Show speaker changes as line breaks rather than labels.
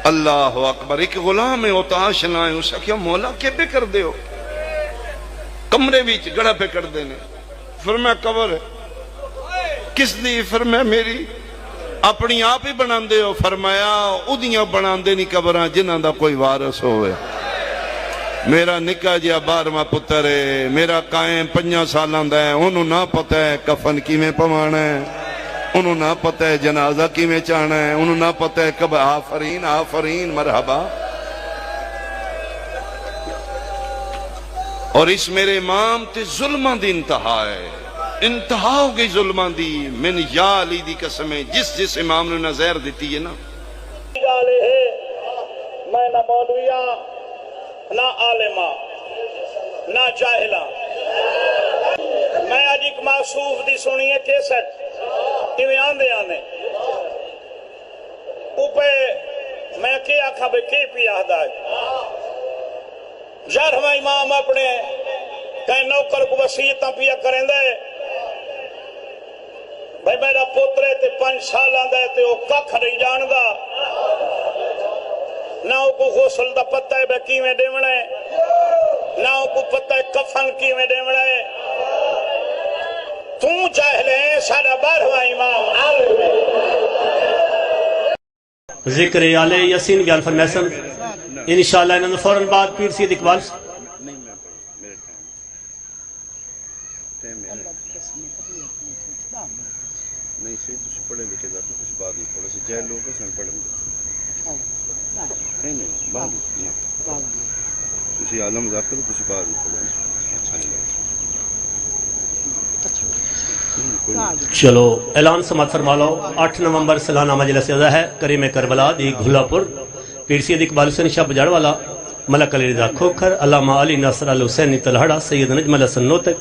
اللہ اکبر. ایک غلام ہے اوتاش لائے, اس کیا مولا کیا پہ کر دے ہو؟ کمرے بھی گڑا پہ کر دینے. فرمایا قبر ہے. کس دی؟ فرمایا میری. اپنی آپ ہی بنا دے ہو؟ فرمایا ادیاں بنا دے نہیں قبراں جنہ دا کوئی وارث ہوئے. میرا نکا جیا 12واں پتر ہے, میرا قائم 5 سالاں دا ہے, انہوں نہ پتہ ہے کفن کی میں پوانا ہے, انہوں نہ پتہ ہے جنازہ کی میں چاہنا ہے, انہوں نہ پتہ ہے کب. آفرین آفرین مرحبا. اور اس میرے امام تے ظلمہ دی انتہا ہے, انتہا ہو گئی ظلمہ دی. من یا علی دی قسمیں جس امام نے نظیر دیتی ہے نا,
میں نہ مولویہ نہ عالمہ نہ جاہلہ. میں آج ایک معصوف دی سنی ہے کیسٹ ایویں آندے آنے اوپے میں کیا آکھا بے کی پی آہدہ ہے. 11واں امام اپنے کہیں نوکر کو وسیعتاں پیا کریں دے بھائی میرا پوترے تے 5 سال آندہ ہے تے وہ ککھ نہیں جاندہ, نہ کو غسل دا پتہ ہے بے کیویں دیونا ہے, نہ کو پتہ ہے کفن کیویں دیونا ہے. تو جاہل ہے سارا 12واں امام عالم ہے.
ذکر آل یاسین بیان فرمیسن انشاءاللہ انہوں نے فوراً بعد پیر سید اقبال
نہیں سی تسی پڑھے لکھے جاتے کچھ بعد نہیں پڑھے سی جائے لوگ سن پڑھیں گے نہیں بعد تسی عالم ذاکر تسی بعد نہیں پڑھے. اچھا نہیں لگا.
چلو اعلان سماعت فرما لو. 8 نومبر سالانہ مجلس عزا ہے کریم کربلا دی گھلا پور. پیر سید اقبال حسین شاہ بجاڑ والا, ملک علی رضا کھوکھر, علامہ علی ناصر الحسینی تلہڑا, سید نجم الحسن نوتک,